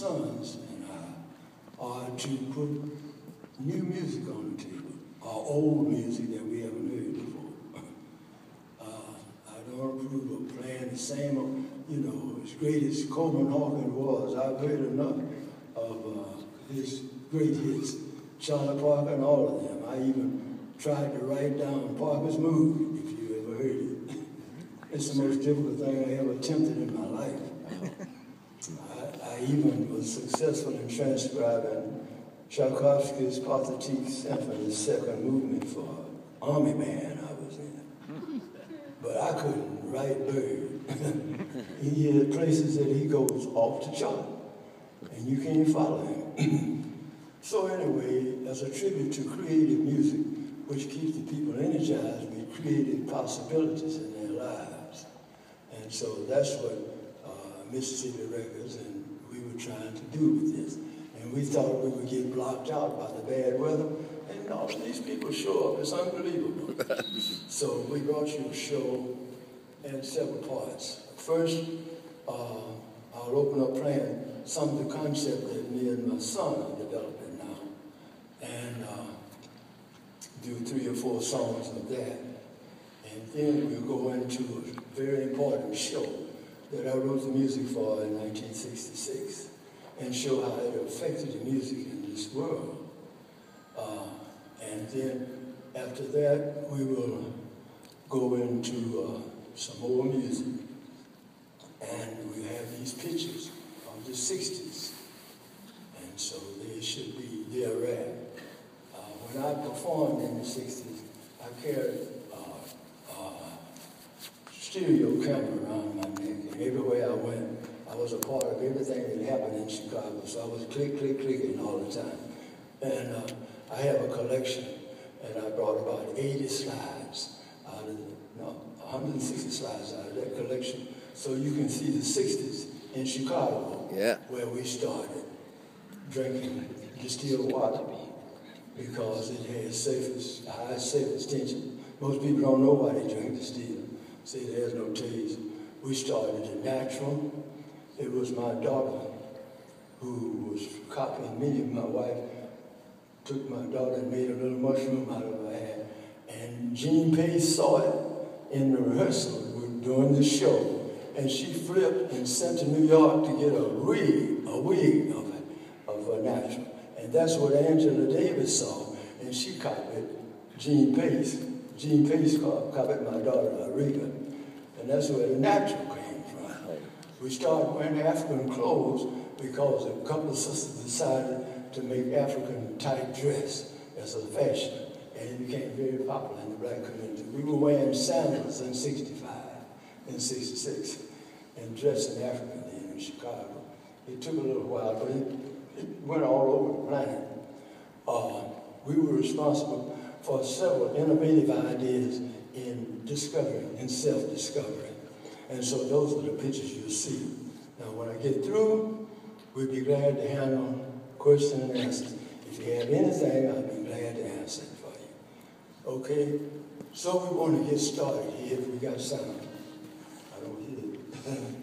sons and I are to put new music on the table, or old music that we haven't heard before. I don't approve of playing the same, you know, as great as Cohran was. I've heard enough of his great hits, Charlie Parker and all of them. I even tried to write down Parker's movie, if you ever heard it. It's the most difficult thing I ever attempted in my life. I even was successful in transcribing Tchaikovsky's Pathetique Symphony, the second movement for Army Band I was in. But I couldn't write Bird. He had places that he goes off the chart, and you can't follow him. So anyway, as a tribute to creative music, which keeps the people energized with creative possibilities in their lives. And so that's what Mississippi Records and we were trying to do with this. And we thought we would get blocked out by the bad weather, and all of these people show up. It's unbelievable. So we brought you a show in several parts. First, I'll open up playing some of the concept that me and my son are developing now, and do 3 or 4 songs of that. And then we'll go into a very important show that I wrote the music for in 1966, and show how it affected the music in this world. And then after that, we will go into some more music. And we have these pictures of the 60s. And so they should be there rare. When I performed in the 60s, I carried stereo camera around my neck, and everywhere I went, I was a part of everything that happened in Chicago, so I was clicking all the time. And I have a collection, and I brought about 80 slides out of, 160 slides out of that collection, so you can see the 60s in Chicago, where we started drinking distilled water, because it has the highest safest tension. Most people don't know why they drink distilled. Say it has no taste. We started it natural. It was my daughter who was copying me. My wife took my daughter and made a little mushroom out of her hand. And Jean Pace saw it in the rehearsal during the show. And she flipped and sent to New York to get a wig of a natural. And that's what Angela Davis saw. And she copied Jean Pace. Jean Pace copied my daughter, Rita. And that's where the natural came from. We started wearing African clothes because a couple of sisters decided to make African tight dress as a fashion. And it became very popular in the black community. We were wearing sandals in 65 and 66 and dressing African in Chicago. It took a little while, but it went all over the planet. We were responsible for several innovative ideas in discovering and self-discovery. And so those are the pictures you'll see. Now when I get through, we'll be glad to handle questions and answers. If you have anything, I'll be glad to answer it for you. Okay? So we want to get started here if we got sound. I don't hear it.